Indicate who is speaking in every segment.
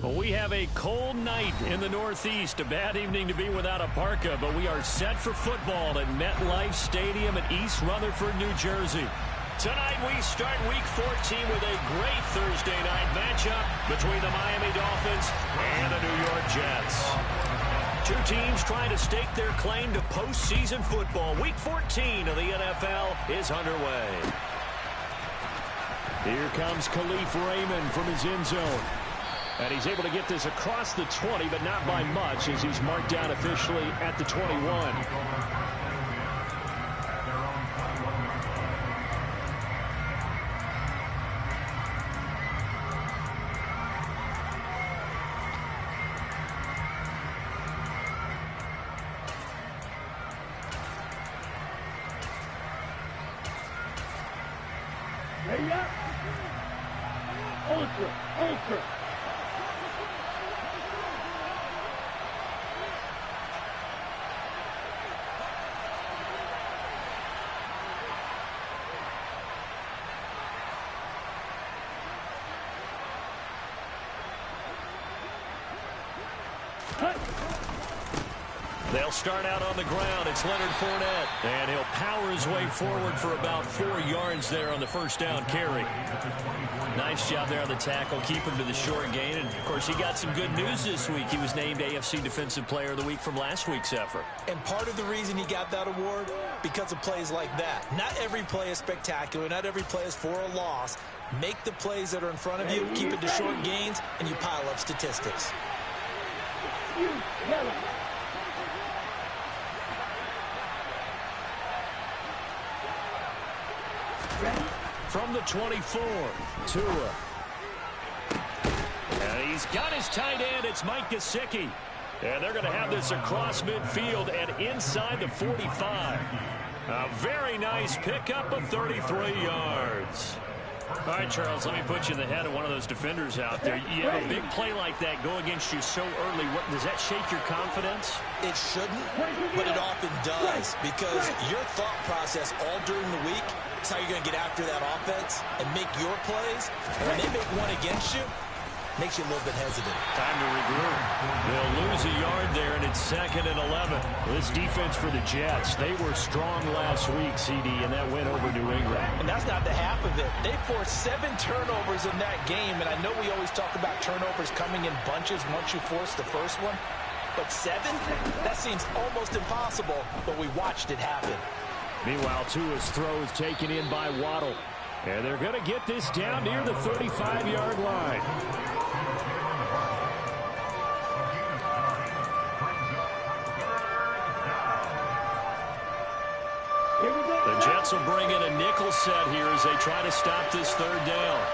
Speaker 1: Well, we have a cold night in the Northeast. A bad evening to be without a parka, but we are set for football at MetLife Stadium in East Rutherford, New Jersey. Tonight we start Week 14 with a great Thursday night matchup between the Miami Dolphins and the New York Jets. Two teams trying to stake their claim to postseason football. Week 14 of the NFL is underway. Here comes Khalif Raymond from his end zone. And he's able to get this across the 20, but not by much, as he's marked down officially at the 21.
Speaker 2: Hey, up! Ultra!
Speaker 1: They'll start out on the ground. It's Leonard Fournette. And he'll power his way forward for about 4 yards there on the first down carry. Nice job there on the tackle. Keep him to the short gain. And, of course, he got some good news this week. He was named AFC Defensive Player of the Week from last week's effort.
Speaker 3: And part of the reason he got that award, because of plays like that. Not every play is spectacular. Not every play is for a loss. Make the plays that are in front of you, keep it to short gains, and you pile up statistics.
Speaker 1: From the 24, Tua. And he's got his tight end. It's Mike Gesicki. And they're going to have this across midfield and inside the 45. A very nice pickup of 33 yards. All right, Charles, let me put you in the head of one of those defenders out there. You have a big play like that go against you so early. Does that shake your confidence?
Speaker 3: It shouldn't, but it often does, because your thought process all during the week is how you're going to get after that offense and make your plays. And when they make one against you, makes you a little bit hesitant.
Speaker 1: Time to regroup. They'll lose a yard there, and it's 2nd and 11. This defense for the Jets, they were strong last week, CD, and that went over New England.
Speaker 3: And that's not the half of it. They forced 7 turnovers in that game, and I know we always talk about turnovers coming in bunches once you force the first one. But 7? That seems almost impossible, but we watched it happen.
Speaker 1: Meanwhile, Tua's throw is taken in by Waddle. And they're going to get this down near the 35-yard line. The Jets will bring in a nickel set here as they try to stop this third down.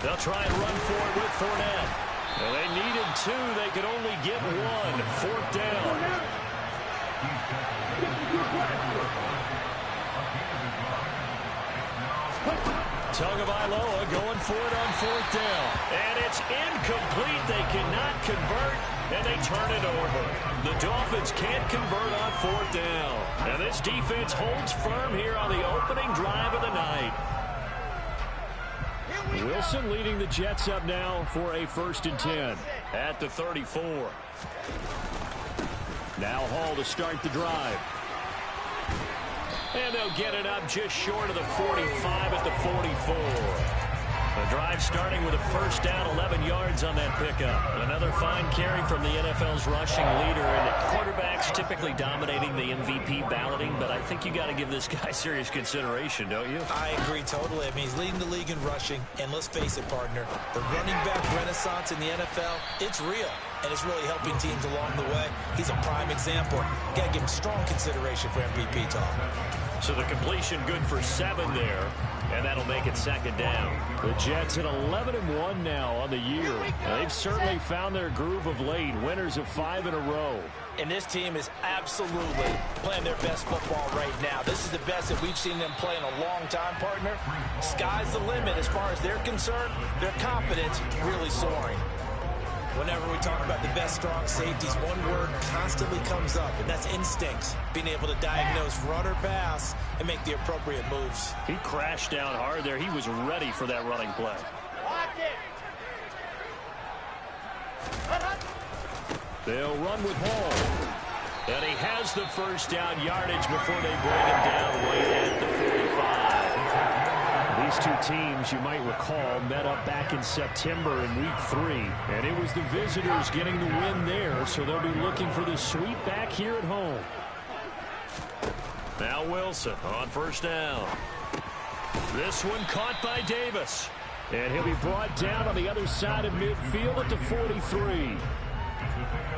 Speaker 1: They'll try and run for it with Fournette. Well, they needed 2. They could only get 1. 4th down. Tagovailoa going for it on 4th down. And it's incomplete. They cannot convert, and they turn it over. The Dolphins can't convert on 4th down. And this defense holds firm here on the opening drive of the night. Wilson leading the Jets up now for a 1st and 10 at the 34. Now Hall to start the drive. And they'll get it up just short of the 45 at the 44. The drive starting with a first down, 11 yards on that pickup. Another fine carry from the NFL's rushing leader. And quarterbacks typically dominating the MVP balloting, but I think you got to give this guy serious consideration, don't you?
Speaker 3: I agree totally. I mean, he's leading the league in rushing. And let's face it, partner, the running back renaissance in the NFL, it's real. And it's really helping teams along the way. He's a prime example. Got to give him strong consideration for MVP talk.
Speaker 1: So the completion good for 7 there. And that'll make it 2nd down. The Jets at 11-1 now on the year. They've certainly found their groove of late. Winners of 5 in a row.
Speaker 3: And this team is absolutely playing their best football right now. This is the best that we've seen them play in a long time, partner. Sky's the limit as far as they're concerned. Their confidence really soaring. Whenever we talk about the best strong safeties, one word constantly comes up, and that's instincts. Being able to diagnose run or pass and make the appropriate moves.
Speaker 1: He crashed down hard there. He was ready for that running play. They'll run with Hall. And he has the first down yardage before they bring him down right at the 45. These two teams, you might recall, met up back in September in Week 3. And it was the visitors getting the win there, so they'll be looking for the sweep back here at home. Now Wilson on first down. This one caught by Davis. And he'll be brought down on the other side of midfield at the 43.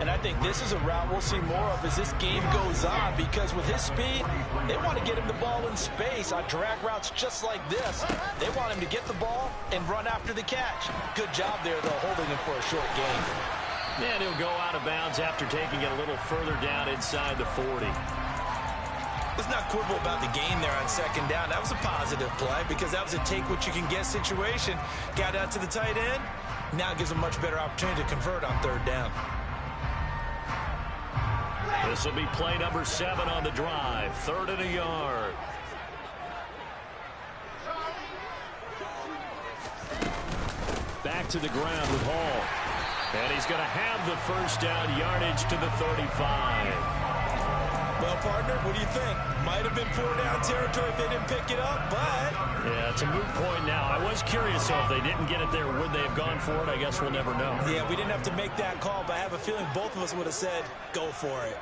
Speaker 3: And I think this is a route we'll see more of as this game goes on, because with his speed, they want to get him the ball in space on drag routes just like this. They want him to get the ball and run after the catch. Good job there, though, holding him for a short gain.
Speaker 1: And he'll go out of bounds after taking it a little further down inside the 40.
Speaker 3: Let's not quibble about the gain there on second down. That was a positive play because that was a take-what-you-can-get situation. Got out to the tight end. Now gives a much better opportunity to convert on third down.
Speaker 1: This will be play number 7 on the drive. 3rd and a yard. Back to the ground with Hall. And he's going to have the first down yardage to the 35.
Speaker 3: Well, partner, what do you think? Might have been 4-down territory if they didn't pick it up, but...
Speaker 1: Yeah, it's a moot point now. I was curious, so if they didn't get it there, would they have gone for it? I guess we'll never know.
Speaker 3: Yeah, we didn't have to make that call, but I have a feeling both of us would have said, go for it.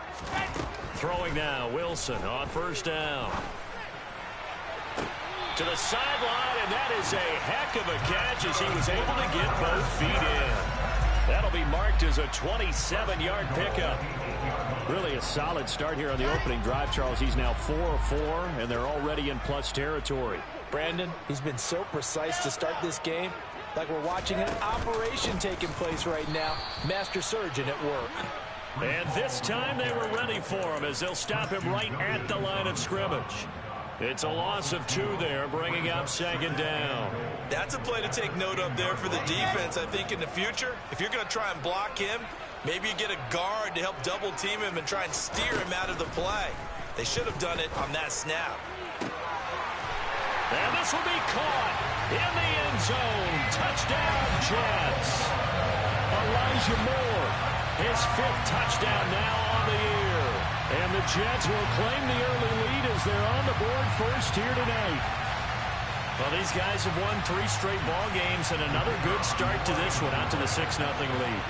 Speaker 1: Throwing now, Wilson on first down. To the sideline, and that is a heck of a catch as he was able to get both feet in. That'll be marked as a 27-yard pickup. Really a solid start here on the opening drive, Charles. He's now 4-4, and they're already in plus territory.
Speaker 3: Brandon, he's been so precise to start this game, like we're watching an operation taking place right now. Master surgeon at work.
Speaker 1: And this time they were ready for him as they'll stop him right at the line of scrimmage. It's a loss of 2 there, bringing up second down.
Speaker 3: That's a play to take note of there for the defense, I think, in the future. If you're going to try and block him, maybe you get a guard to help double team him and try and steer him out of the play. They should have done it on that snap.
Speaker 1: And this will be caught in the end zone. Touchdown, Jets. Elijah Moore, his 5th touchdown now on the year. And the Jets will claim the early lead as they're on the board first here tonight. Well, these guys have won 3 straight ball games and another good start to this one out to the 6-0 lead.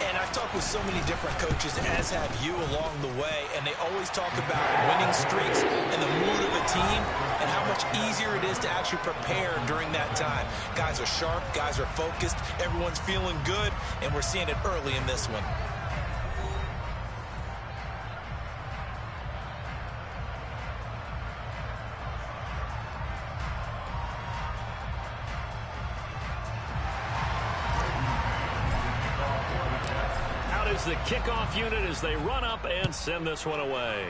Speaker 3: And I've talked with so many different coaches, as have you along the way, and they always talk about winning streaks and the mood of a team and how much easier it is to actually prepare during that time. Guys are sharp, guys are focused, everyone's feeling good, and we're seeing it early in this one.
Speaker 1: The kickoff unit as they run up and send this one away.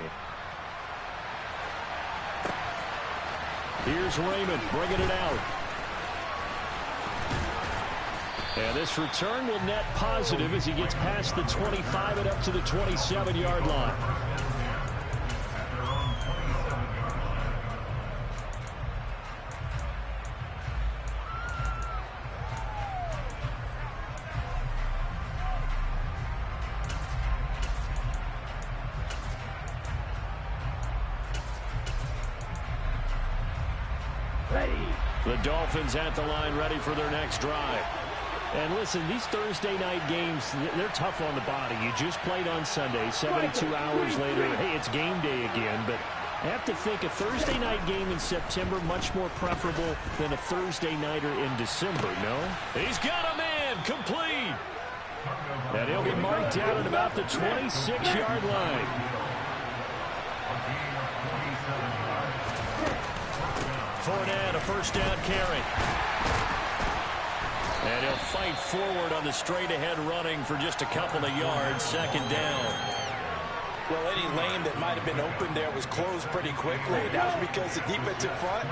Speaker 1: Here's Raymond bringing it out. And this return will net positive as he gets past the 25 and up to the 27-yard line. The Dolphins at the line ready for their next drive. And listen, these Thursday night games, they're tough on the body. You just played on Sunday, 72 hours later. Hey, it's game day again, but I have to think a Thursday night game in September much more preferable than a Thursday nighter in December, no? He's got a man, complete. And he'll be marked down at about the 26-yard line. Fournette, a first down carry. And he'll fight forward on the straight-ahead running for just a couple of yards, second down.
Speaker 3: Well, any lane that might have been open there was closed pretty quickly. And that was because the defensive front,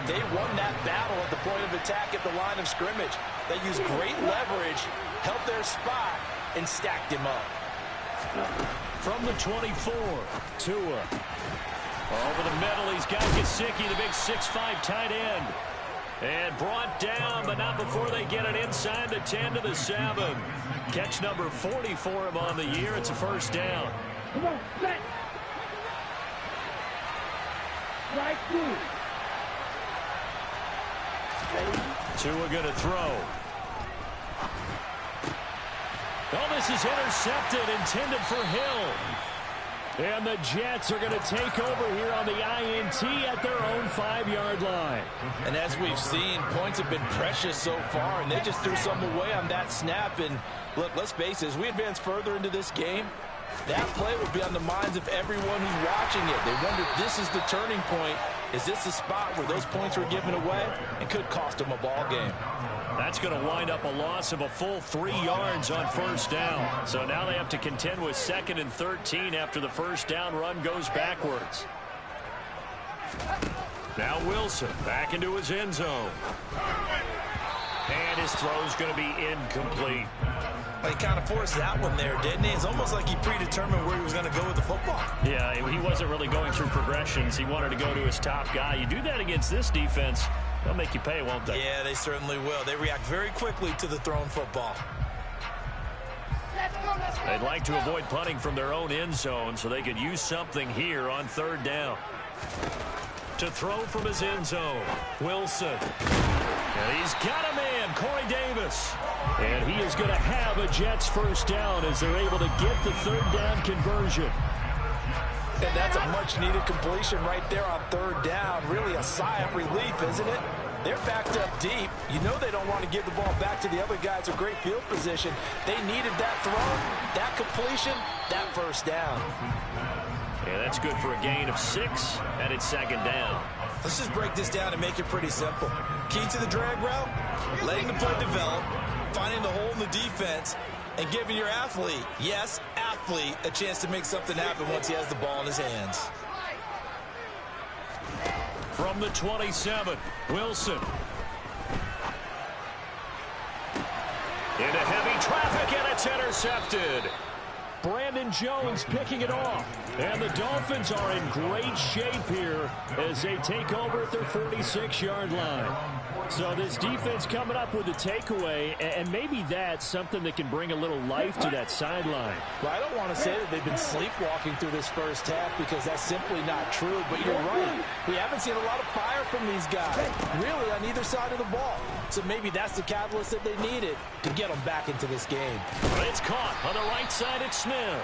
Speaker 3: they won that battle at the point of attack at the line of scrimmage. They used great leverage, helped their spot, and stacked him up.
Speaker 1: From the 24, Tua. Over the middle, he's got Gesicki, the big 6'5" tight end. And brought down, but not before they get it inside the 10 to the 7. Catch number 40 for him on the year. It's a first down.
Speaker 2: Come on, set. Right through.
Speaker 1: Tua going to throw. Oh, this is intercepted, intended for Hill. And the Jets are going to take over here on the INT at their own 5-yard line.
Speaker 3: And as we've seen, points have been precious so far, and they just threw some away on that snap. And look, let's face it, as we advance further into this game, that play will be on the minds of everyone who's watching it. They wonder if this is the turning point. Is this the spot where those points were given away and could cost them a ball game?
Speaker 1: That's going to wind up a loss of a full 3 yards on first down. So now they have to contend with 2nd and 13 after the first down run goes backwards. Now Wilson back into his end zone. And his throw's going to be incomplete.
Speaker 3: Well, he kind of forced that one there, didn't he? It's almost like he predetermined where he was going to go with the football.
Speaker 1: Yeah, he wasn't really going through progressions. He wanted to go to his top guy. You do that against this defense, they'll make you pay, won't they?
Speaker 3: Yeah, they certainly will. They react very quickly to the thrown football.
Speaker 1: They'd like to avoid punting from their own end zone so they could use something here on 3rd down. To throw from his end zone, Wilson. And he's got a man, Corey Davis. And he is going to have a Jets first down as they're able to get the 3rd down conversion.
Speaker 3: And that's a much-needed completion right there on 3rd down. Really a sigh of relief, isn't it? They're backed up deep. You know they don't want to give the ball back to the other guys with great field position. They needed that throw, that completion, that first down.
Speaker 1: Yeah, that's good for a gain of 6, and it's 2nd down.
Speaker 3: Let's just break this down and make it pretty simple. Key to the drag route, letting the play develop, finding the hole in the defense, and giving your athlete, yes, athlete, a chance to make something happen once he has the ball in his hands.
Speaker 1: From the 27, Wilson. Into heavy traffic, and it's intercepted. Brandon Jones picking it off. And the Dolphins are in great shape here as they take over at their 46-yard line. So this defense coming up with a takeaway, and maybe that's something that can bring a little life to that sideline.
Speaker 3: Well, I don't want to say that they've been sleepwalking through this first half because that's simply not true, but you're right. We haven't seen a lot of fire from these guys, really, on either side of the ball. So maybe that's the catalyst that they needed to get them back into this game.
Speaker 1: It's caught on the right side at Smith.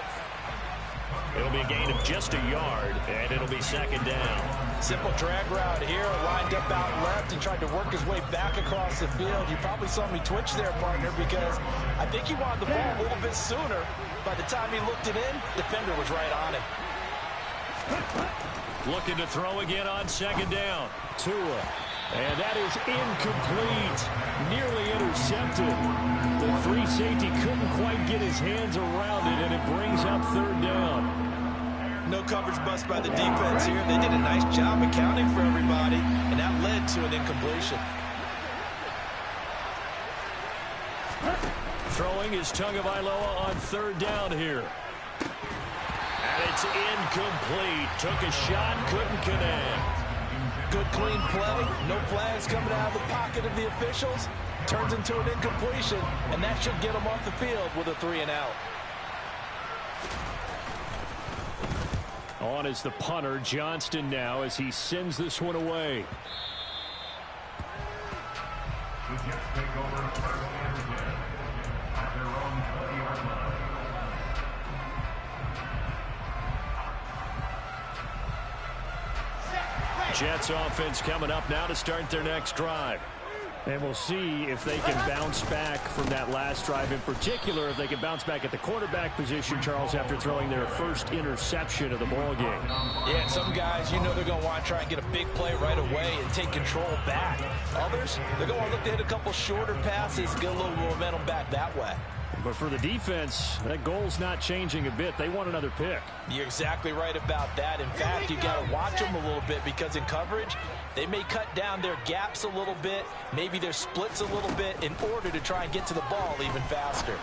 Speaker 1: It'll be a gain of just a yard, and it'll be 2nd down.
Speaker 3: Simple drag route here, lined up out left and tried to work his way back across the field. You probably saw me twitch there, partner, because I think he wanted the ball a little bit sooner. By the time he looked it in, defender was right on it.
Speaker 1: Looking to throw again on 2nd down. Tua. And that is incomplete. Nearly intercepted. The free safety couldn't quite get his hands around it, and it brings up 3rd down.
Speaker 3: No coverage bust by the defense here. They did a nice job accounting for everybody, and that led to an incompletion.
Speaker 1: Throwing is Tagovailoa on 3rd down here. And it's incomplete. Took a shot, couldn't connect.
Speaker 3: Good, clean play. No flags coming out of the pocket of the officials. Turns into an incompletion, and that should get them off the field with a 3-and-out.
Speaker 1: On is the punter, Johnston, now as he sends this one away.
Speaker 4: The Jets take over first and 10 at their own 20-yard line.
Speaker 1: Jets offense coming up now to start their next drive. And we'll see if they can bounce back from that last drive. In particular, if they can bounce back at the quarterback position, Charles, after throwing their first interception of the ball game.
Speaker 3: Yeah, some guys, you know they're going to want to try and get a big play right away and take control back. Others, they're going to look to hit a couple shorter passes, get a little momentum back that way.
Speaker 1: But for the defense, that goal's not changing a bit. They want another pick.
Speaker 3: You're exactly right about that. In fact, you got to watch them a little bit because in coverage, they may cut down their gaps a little bit, maybe their splits a little bit in order to try and get to the ball even faster.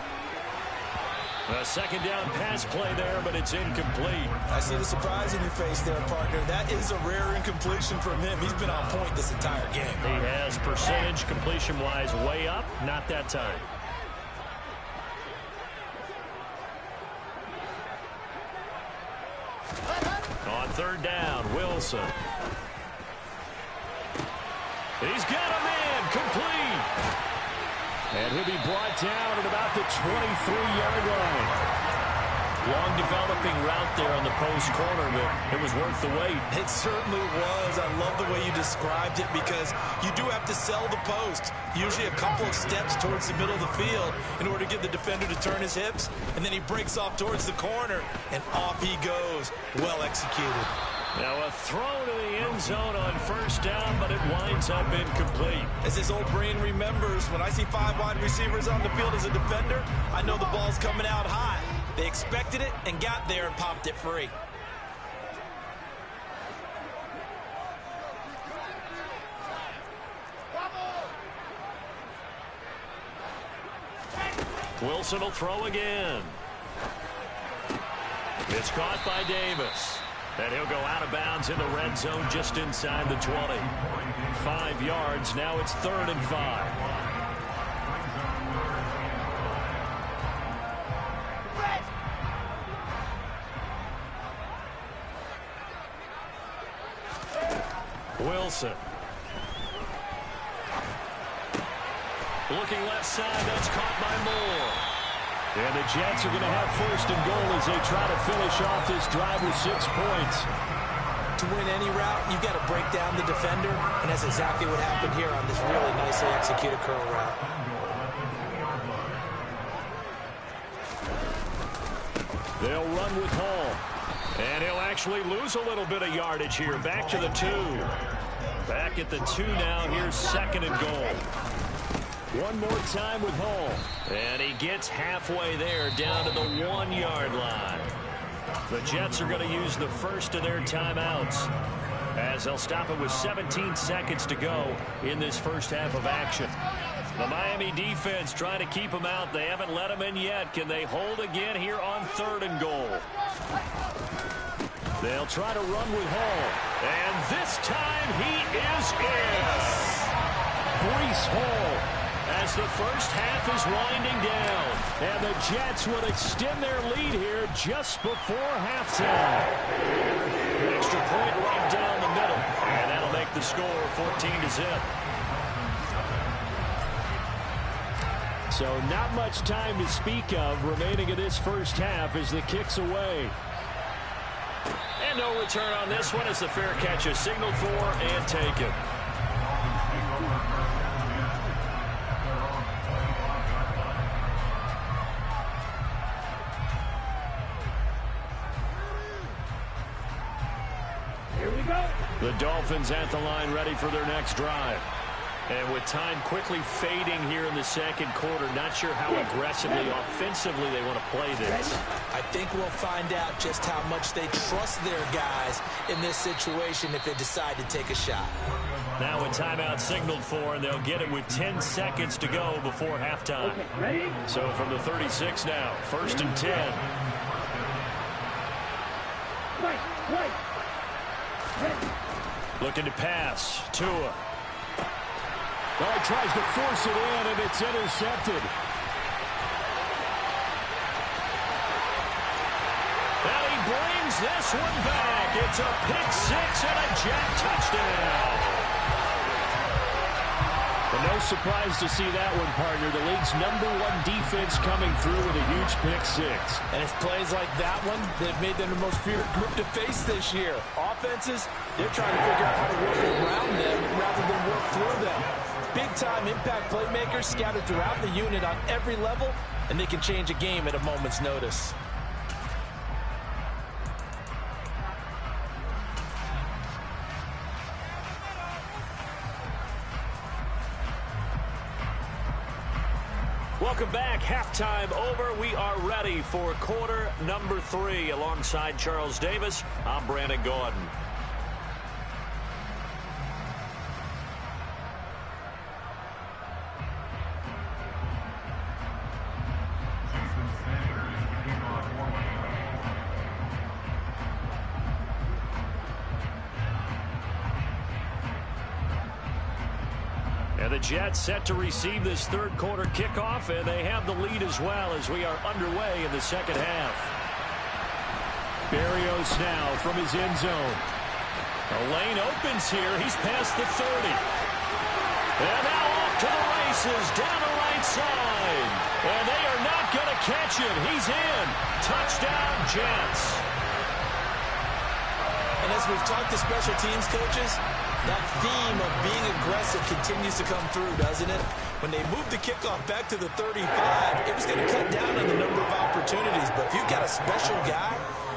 Speaker 1: A second down pass play there, but it's incomplete.
Speaker 3: I see the surprise in your face there, partner. That is a rare incompletion from him. He's been on point this entire game.
Speaker 1: He has percentage completion-wise way up, not that time. On third down, Wilson. He's got a man, complete. And he'll be brought down at about the 23-yard line. Long developing route there on the post corner, but it was worth the wait.
Speaker 3: It certainly was. I love the way you described it because you do have to sell the post. Usually a couple of steps towards the middle of the field in order to get the defender to turn his hips. And then he breaks off towards the corner, and off he goes. Well executed.
Speaker 1: Now a throw to the end zone on first down, but it winds up incomplete.
Speaker 3: As his old brain remembers, when I see 5 wide receivers on the field as a defender, I know the ball's coming out hot. They expected it and got there and popped it free.
Speaker 1: Wilson will throw again. It's caught by Davis. And he'll go out of bounds in the red zone just inside the 20. 5 yards. Now it's 3rd and 5. Wilson. Looking left side. That's caught by Moore. And the Jets are going to have 1st and goal as they try to finish off this drive with 6 points.
Speaker 3: To win any route, you've got to break down the defender, and that's exactly what happened here on this really nicely executed curl route.
Speaker 1: They'll run with Hall. And he'll actually lose a little bit of yardage here. Back to the 2. Back at the 2 now. Here's 2nd and goal. One more time with Hall. And he gets halfway there down to the 1-yard line. The Jets are going to use the first of their timeouts as they'll stop it with 17 seconds to go in this first half of action. The Miami defense trying to keep them out. They haven't let them in yet. Can they hold again here on 3rd and goal? They'll try to run with Hall. And this time he is in. Breece Hall. As the first half is winding down. And the Jets will extend their lead here just before halftime. Extra point right down the middle. And that'll make the score 14-0. So not much time to speak of remaining in this first half as the kick's away. And no return on this one as the fair catch is signaled for and taken. The Dolphins at the line ready for their next drive. And with time quickly fading here in the second quarter, not sure how aggressively, offensively they want to play this.
Speaker 3: I think we'll find out just how much they trust their guys in this situation if they decide to take a shot.
Speaker 1: Now a timeout signaled for, and they'll get it with 10 seconds to go before halftime. So from the 36 now, 1st and 10. Looking to pass. Tua. Well, he tries to force it in, and it's intercepted. And he brings this one back. It's a pick 6 and a Jet touchdown. But no surprise to see that one, partner. The league's #1 defense coming through with a huge pick 6.
Speaker 3: And it's plays like that one that have made them the most feared group to face this year. Offenses, they're trying to figure out how to work around them rather than work through them. Big-time impact playmakers scattered throughout the unit on every level, and they can change a game at a moment's notice.
Speaker 1: Welcome back. Halftime over. We are ready for quarter number 3. Alongside Charles Davis, I'm Brandon Gaudin. And the Jets set to receive this third quarter kickoff, and they have the lead as well as we are underway in the second half. Berrios now from his end zone. The lane opens here. He's past the 30. And now off to the races down the right side. And they are not going to catch him. He's in. Touchdown, Jets.
Speaker 3: And as we've talked to special teams coaches, that theme of being aggressive continues to come through, doesn't it? When they moved the kickoff back to the 35, it was going to cut down on the number of opportunities. But if you've got a special guy,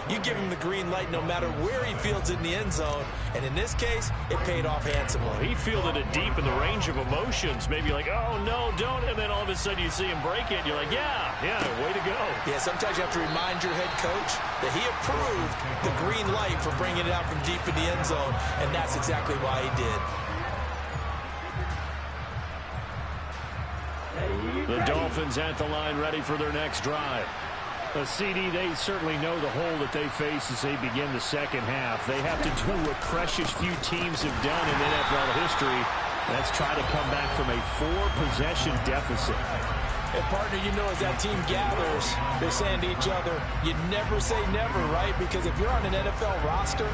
Speaker 3: you give him the green light no matter where he fields in the end zone. And in this case, it paid off handsomely.
Speaker 1: He fielded it deep in the range of emotions. Maybe like, oh, no, don't. And then all of a sudden you see him break it. And you're like, yeah, way to go.
Speaker 3: Yeah, sometimes you have to remind your head coach that he approved the green light for bringing it out from deep in the end zone. And that's exactly why he did.
Speaker 1: The Dolphins at the line ready for their next drive. A CD, they certainly know the hole that they face as they begin the second half. They have to do what precious few teams have done in NFL history. That's try to come back from a 4-possession deficit.
Speaker 3: And, partner, you know as that team gathers, they're saying to each other, you never say never, right? Because if you're on an NFL roster,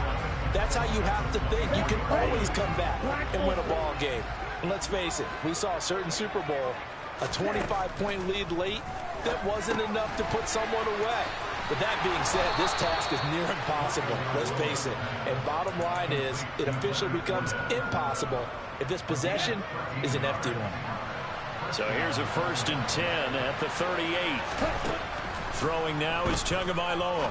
Speaker 3: that's how you have to think. You can always come back and win a ball game. And let's face it, we saw a certain Super Bowl, a 25-point lead late, that wasn't enough to put someone away. But that being said, this task is near impossible, let's face it. And bottom line is, it officially becomes impossible if this possession is an empty one.
Speaker 1: So here's a 1st and 10 at the 38. Throwing now is Tagovailoa.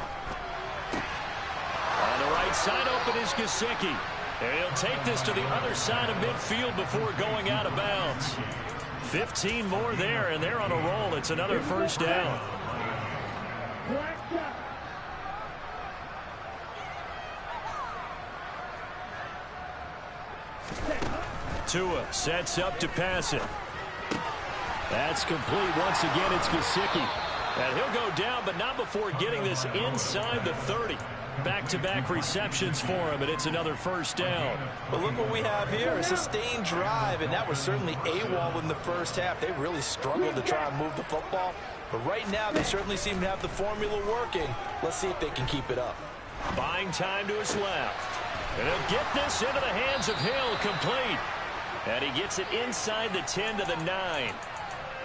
Speaker 1: On the right side open is Gesicki. And he'll take this to the other side of midfield before going out of bounds. 15 more there, and they're on a roll. It's another first down. Tua sets up to pass it. That's complete. Once again, it's Gesicki. And he'll go down, but not before getting this inside the 30. Back-to-back receptions for him, and it's another first down.
Speaker 3: But look what we have here, a sustained drive, and that was certainly AWOL in the first half. They really struggled to try and move the football, but right now they certainly seem to have the formula working. Let's see if they can keep it up.
Speaker 1: Buying time to his left. And he'll get this into the hands of Hill, complete. And he gets it inside the 10 to the 9.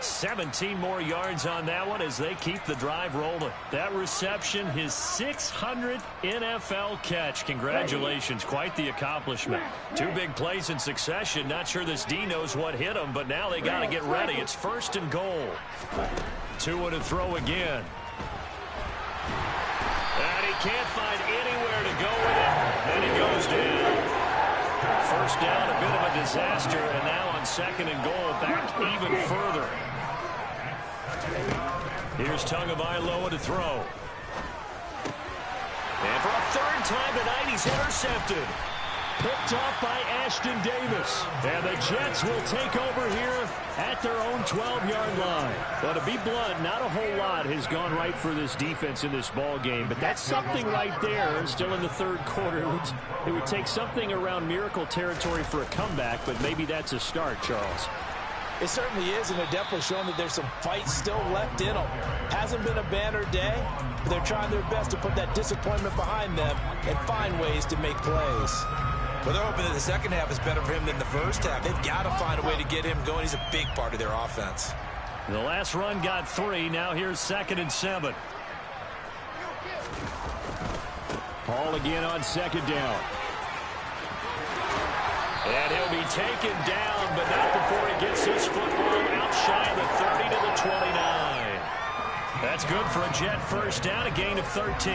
Speaker 1: 17 more yards on that one as they keep the drive rolling. That reception, his 600th NFL catch. Congratulations. Quite the accomplishment. 2 big plays in succession. Not sure this D knows what hit him, but now they got to get ready. It's 1st and goal. Tua to throw again. And he can't find anywhere to go with it. And he goes down. First down, a bit of a disaster. And now on 2nd and goal, back even further. Here's Tagovailoa to throw. And for a 3rd time tonight, he's intercepted. Picked off by Ashton Davis. And the Jets will take over here at their own 12-yard line. Well, to be blunt, not a whole lot has gone right for this defense in this ball game, but that's something right there. Still in the 3rd quarter. It would take something around miracle territory for a comeback, but maybe that's a start, Charles.
Speaker 3: It certainly is, and they're definitely showing that there's some fight still left in them. Hasn't been a banner day, but they're trying their best to put that disappointment behind them and find ways to make plays. Well, they're hoping that the second half is better for him than the first half. They've got to find a way to get him going. He's a big part of their offense.
Speaker 1: The last run got 3. Now here's 2nd and 7. Hall again on 2nd down. And he'll be taken down, but not before he gets his football outside the 30 to the 29. That's good for a Jet first down, a gain of 13.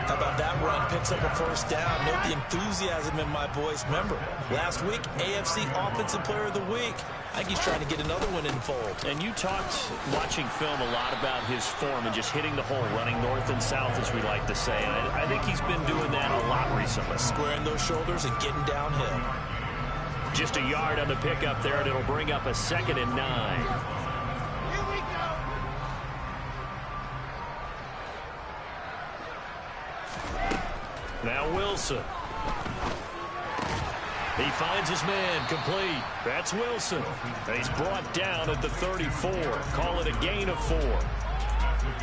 Speaker 3: How about that run? Picks up a first down. Note the enthusiasm in my voice. Remember, last week, AFC Offensive Player of the Week. I think he's trying to get another one in the fold.
Speaker 1: And you talked, watching film, a lot about his form and just hitting the hole, running north and south, as we like to say. And I think he's been doing that a lot recently.
Speaker 3: Squaring those shoulders and getting downhill.
Speaker 1: Just a yard on the pickup there, and it'll bring up a 2nd and 9.
Speaker 2: Here we go.
Speaker 1: Now Wilson. He finds his man complete. That's Wilson. He's brought down at the 34. Call it a gain of 4.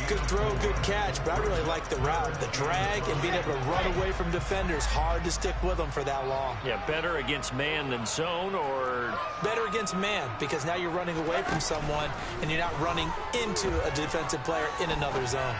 Speaker 3: Good throw, good catch, but I really like the route. The drag and being able to run away from defenders, hard to stick with them for that long.
Speaker 1: Yeah, better against man than zone, or?
Speaker 3: Better against man, because now you're running away from someone and you're not running into a defensive player in another zone.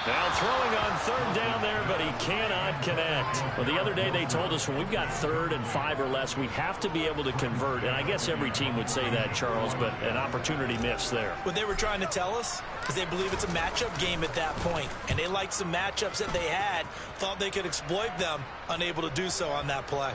Speaker 1: Now throwing on third down there, but he cannot connect. Well, the other day they told us when we've got 3rd and 5 or less, we have to be able to convert. And I guess every team would say that, Charles, but an opportunity missed there.
Speaker 3: What they were trying to tell us is they believe it's a matchup game at that point. And they liked some matchups that they had, thought they could exploit them, unable to do so on that play.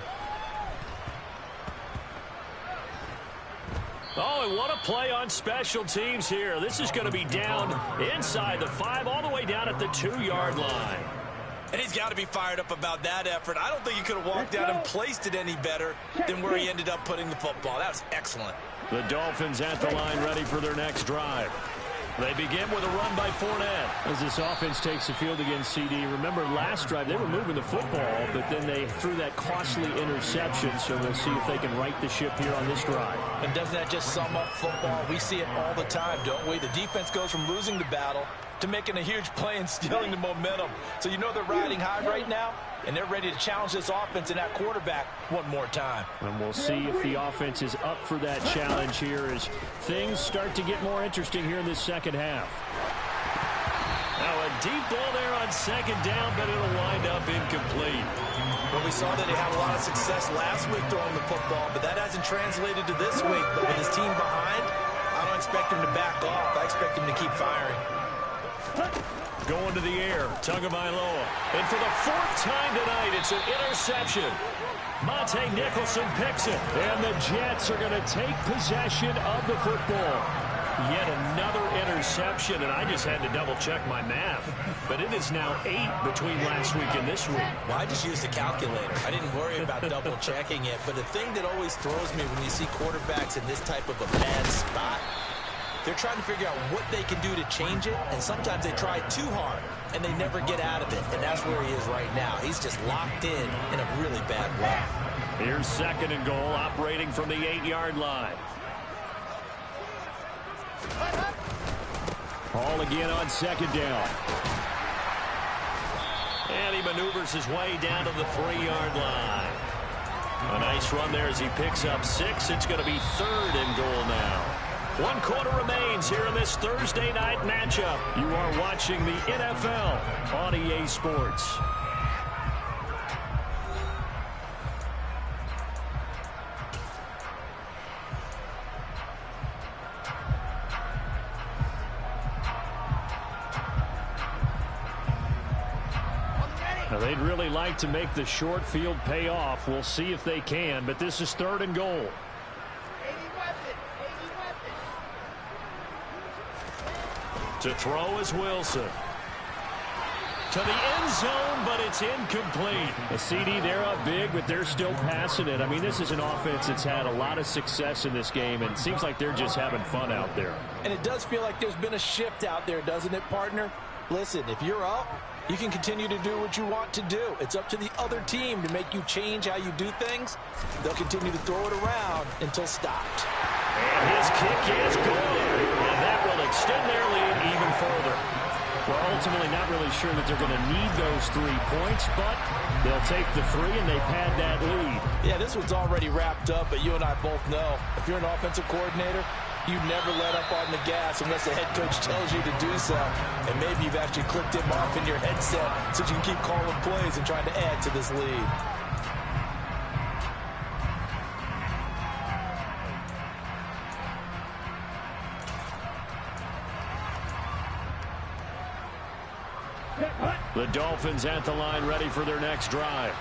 Speaker 1: Oh, and what a play on special teams here. This is going to be down inside the 5, all the way down at the 2-yard line.
Speaker 3: And he's got to be fired up about that effort. I don't think he could have walked out and placed it any better than where he ended up putting the football. That was excellent.
Speaker 1: The Dolphins at the line ready for their next drive. They begin with a run by Fournette. As this offense takes the field against CD. Remember, last drive, they were moving the football, but then they threw that costly interception, so we'll see if they can right the ship here on this drive.
Speaker 3: And doesn't that just sum up football? We see it all the time, don't we? The defense goes from losing the battle to making a huge play and stealing the momentum. So you know they're riding high right now, and they're ready to challenge this offense and that quarterback one more time.
Speaker 1: And we'll see if the offense is up for that challenge here as things start to get more interesting here in this second half. Now a deep ball there on second down, but it'll wind up incomplete.
Speaker 3: Well, we saw that he had a lot of success last week throwing the football, but that hasn't translated to this week. But with his team behind, I don't expect him to back off. I expect him to keep firing.
Speaker 1: Going to the air, Tagovailoa. And for the 4th time tonight, it's an interception. Monte Nicholson picks it. And the Jets are going to take possession of the football. Yet another interception, and I just had to double-check my math. But it is now 8 between last week and this week.
Speaker 3: Well, I just used a calculator. I didn't worry about double-checking it. But the thing that always throws me when you see quarterbacks in this type of a bad spot, they're trying to figure out what they can do to change it, and sometimes they try too hard, and they never get out of it, and that's where he is right now. He's just locked in a really bad way.
Speaker 1: Here's 2nd and goal, operating from the 8-yard line. Ball again on 2nd down. And he maneuvers his way down to the 3-yard line. A nice run there as he picks up 6. It's going to be 3rd and goal now. 1 quarter remains here in this Thursday night matchup. You are watching the NFL on EA Sports. Now, they'd really like to make the short field pay off. We'll see if they can, but this is 3rd and goal. To throw is Wilson. To the end zone, but it's incomplete. The CD, they're up big, but they're still passing it. I mean, this is an offense that's had a lot of success in this game, and it seems like they're just having fun out there.
Speaker 3: And it does feel like there's been a shift out there, doesn't it, partner? Listen, if you're up, you can continue to do what you want to do. It's up to the other team to make you change how you do things. They'll continue to throw it around until stopped.
Speaker 1: And his kick is good. And that will extend their lead even further. We're ultimately not really sure that they're going to need those 3 points, but they'll take the 3 and they pad that lead.
Speaker 3: Yeah, this one's already wrapped up, but you and I both know if you're an offensive coordinator, you never let up on the gas unless the head coach tells you to do so. And maybe you've actually clicked him off in your headset so you can keep calling plays and trying to add to this lead.
Speaker 1: The Dolphins at the line ready for their next drive.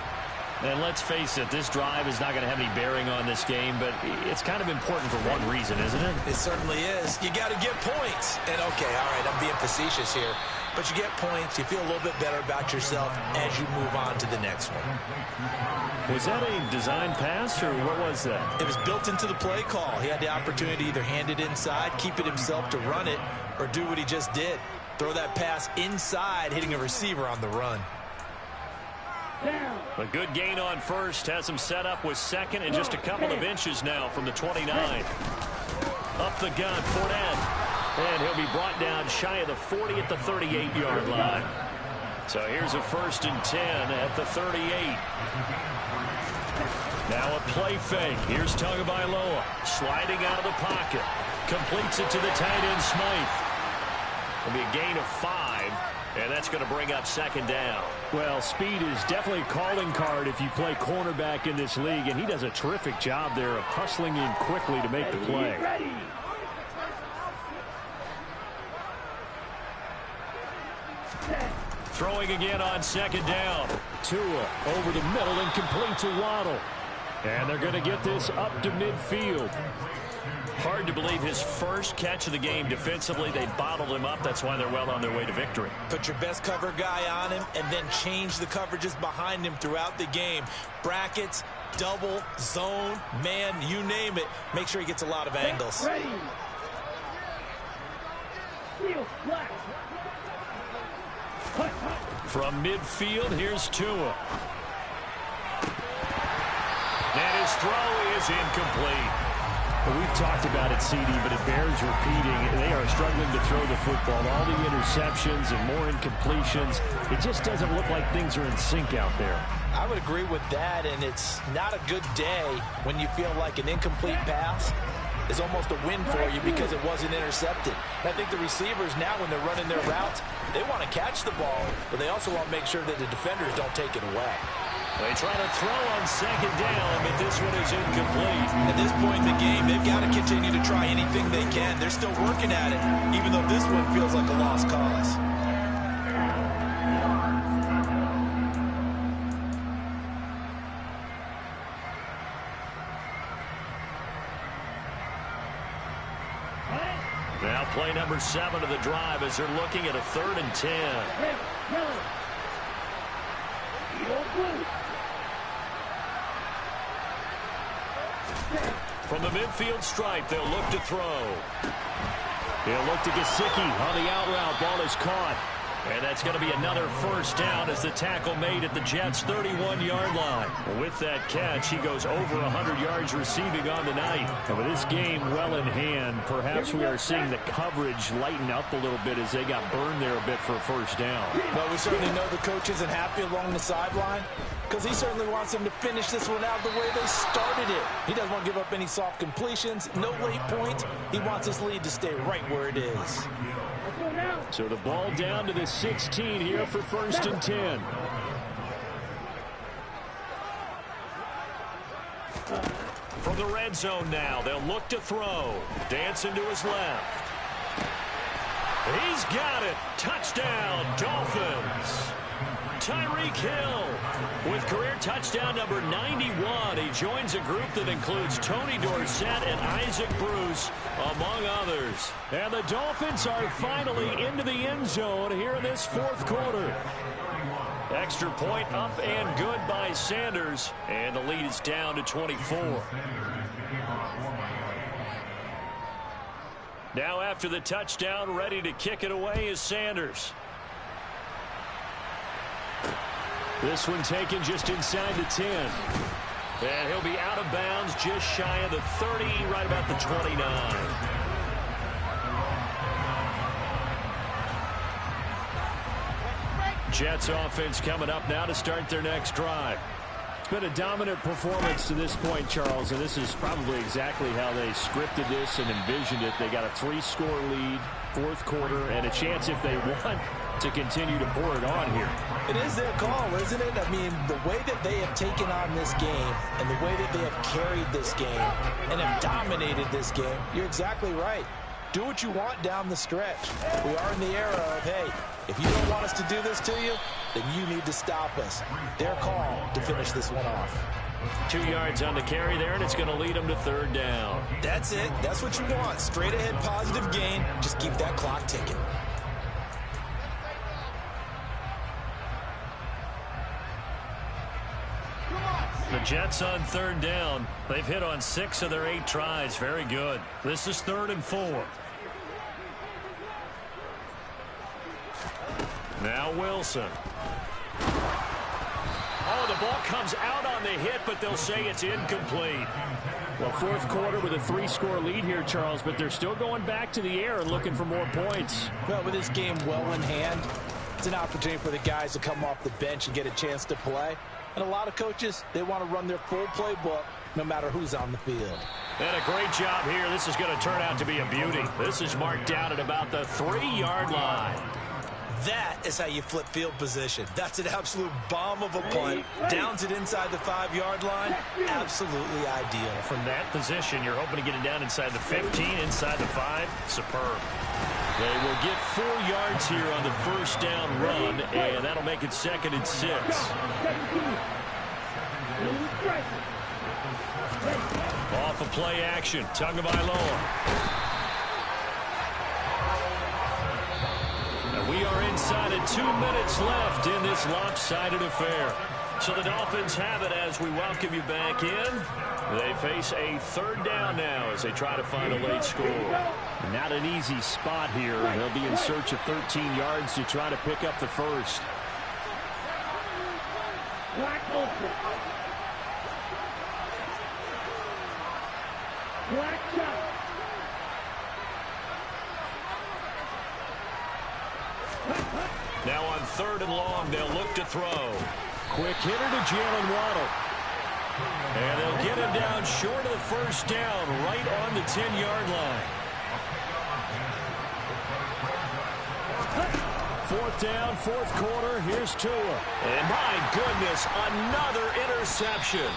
Speaker 1: And let's face it, this drive is not going to have any bearing on this game, but it's kind of important for one reason, isn't it?
Speaker 3: It certainly is. You got to get points. And, okay, all right, I'm being facetious here. But you get points, you feel a little bit better about yourself as you move on to the next one.
Speaker 1: Was that a design pass, or what was that?
Speaker 3: It was built into the play call. He had the opportunity to either hand it inside, keep it himself to run it, or do what he just did. Throw that pass inside, hitting a receiver on the run.
Speaker 2: Down.
Speaker 1: A good gain on first has him set up with second and just a couple of inches now from the 29. Up the gun, Fournette. And he'll be brought down shy of the 40 at the 38-yard line. So here's a 1st and 10 at the 38. Now a play fake. Here's Tagovailoa sliding out of the pocket. Completes it to the tight end, Smythe. It'll be a gain of 5, and that's going to bring up 2nd down.
Speaker 5: Well, speed is definitely a calling card if you play cornerback in this league, and he does a terrific job there of hustling in quickly to make the play.
Speaker 1: Throwing again on 2nd down.
Speaker 5: Tua over the middle and complete to Waddle. And they're going to get this up to midfield.
Speaker 1: Hard to believe his first catch of the game defensively. They bottled him up. That's why they're well on their way to victory.
Speaker 3: Put your best cover guy on him and then change the coverages behind him throughout the game. Brackets, double, zone, man, you name it. Make sure he gets a lot of angles.
Speaker 1: From midfield, here's Tua. And his throw is incomplete.
Speaker 5: Well, we've talked about it, CD, but it bears repeating. They are struggling to throw the football. All the interceptions and more incompletions. It just doesn't look like things are in sync out there.
Speaker 3: I would agree with that, and it's not a good day when you feel like an incomplete pass is almost a win for you because it wasn't intercepted. I think the receivers now, when they're running their routes, they want to catch the ball, but they also want to make sure that the defenders don't take it away.
Speaker 1: They try to throw on 2nd down, but this one is incomplete.
Speaker 3: At this point in the game, they've got to continue to try anything they can. They're still working at it, even though this one feels like a lost cause.
Speaker 1: Now play number 7 of the drive as they're looking at a 3rd and 10. From the midfield stripe, they'll look to throw.
Speaker 5: They'll look to Gesicki on the out route. Ball is caught.
Speaker 1: And that's going to be another 1st down as the tackle made at the Jets' 31-yard line. With that catch, he goes over 100 yards receiving on the night.
Speaker 5: And with this game well in hand, perhaps we are seeing the coverage lighten up a little bit as they got burned there a bit for a 1st down.
Speaker 3: Well, we certainly know the coach isn't happy along the sideline because he certainly wants them to finish this one out the way they started it. He doesn't want to give up any soft completions, no late points. He wants his lead to stay right where it is.
Speaker 5: So the ball down to the 16 here for 1st and 10.
Speaker 1: From the red zone now, they'll look to throw. Dancing to his left. He's got it. Touchdown, Dolphins. Tyreek Hill with career touchdown number 91. He joins a group that includes Tony Dorsett and Isaac Bruce, among others.
Speaker 5: And the Dolphins are finally into the end zone here in this 4th quarter.
Speaker 1: Extra point up and good by Sanders. And the lead is down to 24. Now after the touchdown, ready to kick it away is Sanders.
Speaker 5: This one taken just inside the 10.
Speaker 1: And he'll be out of bounds just shy of the 30, right about the 29. Jets offense coming up now to start their next drive.
Speaker 5: It's been a dominant performance to this point, Charles, and this is probably exactly how they scripted this and envisioned it. They got a 3-score lead, 4th quarter, and a chance if they want to continue to pour it on here.
Speaker 3: It is their call, isn't it? I mean, the way that they have taken on this game and the way that they have carried this game and have dominated this game, you're exactly right. Do what you want down the stretch. We are in the era of, hey, if you don't want us to do this to you, then you need to stop us. Their call to finish this one off.
Speaker 1: 2 yards on the carry there, and it's going to lead them to 3rd down.
Speaker 3: That's it. That's what you want. Straight ahead positive gain. Just keep that clock ticking.
Speaker 1: The Jets on 3rd down. They've hit on 6 of their 8 tries. Very good. This is 3rd and 4. Now Wilson. Oh, throw. The ball comes out on the hit, but they'll say it's incomplete.
Speaker 5: Well, fourth quarter with a 3-score lead here, Charles, but they're still going back to the air and looking for more points.
Speaker 3: Well, with this game well in hand, it's an opportunity for the guys to come off the bench and get a chance to play. And a lot of coaches, they want to run their full playbook no matter who's on the field.
Speaker 1: And a great job here. This is going to turn out to be a beauty. This is marked down at about the 3-yard line.
Speaker 3: That is how you flip field position. That's an absolute bomb of a punt. Downs it inside the 5-yard line. Absolutely ideal.
Speaker 1: From that position, you're hoping to get it down inside the 15, inside the 5. Superb. They will get 4 yards here on the first down run, and that'll make it 2nd and 6. Off of play action, Tagovailoa. We are inside of 2 minutes left in this lopsided affair. So the Dolphins have it as we welcome you back in. They face a 3rd down now as they try to find a late score.
Speaker 5: Not an easy spot here. They'll be in search of 13 yards to try to pick up the first.
Speaker 2: Black open. Black shot.
Speaker 1: Now on 3rd and long, they'll look to throw.
Speaker 5: Quick hitter to Jalen Waddle.
Speaker 1: And they'll get him down short of the first down, right on the 10-yard line.
Speaker 5: 4th down, 4th quarter. Here's Tua.
Speaker 1: And my goodness, another interception.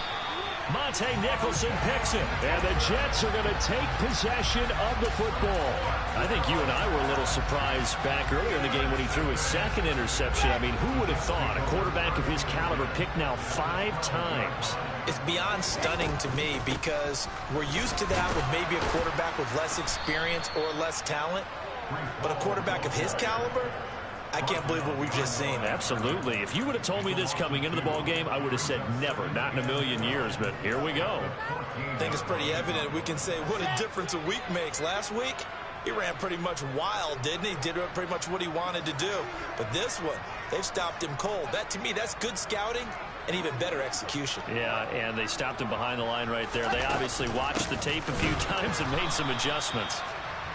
Speaker 1: Monte Nicholson picks it.
Speaker 5: And the Jets are going to take possession of the football.
Speaker 1: I think you and I were a little surprised back earlier in the game when he threw his 2nd interception. I mean, who would have thought a quarterback of his caliber picked now 5 times?
Speaker 3: It's beyond stunning to me because we're used to that with maybe a quarterback with less experience or less talent. But a quarterback of his caliber, I can't believe what we've just seen.
Speaker 1: Absolutely. If you would have told me this coming into the ball game, I would have said never, not in a million years. But here we go.
Speaker 3: I think it's pretty evident. We can say what a difference a week makes. Last week, he ran pretty much wild, didn't he? Did pretty much what he wanted to do. But this one, they've stopped him cold. That, to me, that's good scouting and even better execution.
Speaker 1: Yeah, and they stopped him behind the line right there. They obviously watched the tape a few times and made some adjustments.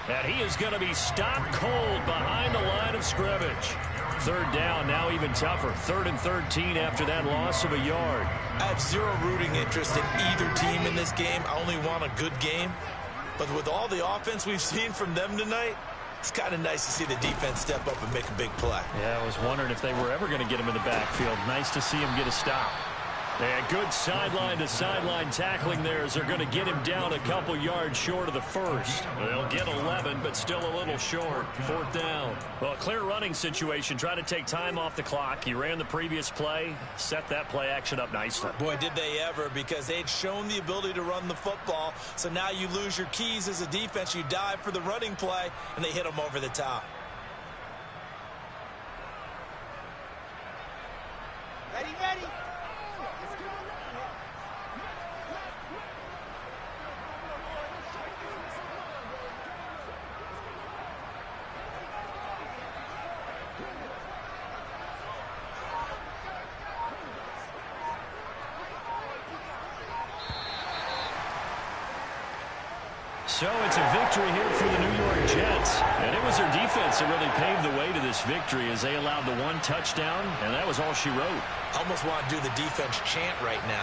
Speaker 1: And he is going to be stopped cold behind the line of scrimmage. 3rd down, now even tougher. 3rd and 13 after that loss of a yard.
Speaker 3: I have zero rooting interest in either team in this game. I only want a good game. But with all the offense we've seen from them tonight, it's kind of nice to see the defense step up and make a big play.
Speaker 1: Yeah, I was wondering if they were ever going to get him in the backfield. Nice to see him get a stop. And good sideline-to-sideline tackling there as they're going to get him down a couple yards short of the first. They'll get 11, but still a little short. 4th down. Well, a clear running situation. Try to take time off the clock. He ran the previous play, set that play action up nicely.
Speaker 3: Boy, did they ever, because they'd shown the ability to run the football. So now you lose your keys as a defense. You dive for the running play, and they hit him over the top.
Speaker 2: Ready, ready.
Speaker 1: So it's a victory here for the New York Jets. And it was their defense that really paved the way to this victory as they allowed the 1 touchdown, and that was all she wrote.
Speaker 3: I almost want to do the defense chant right now.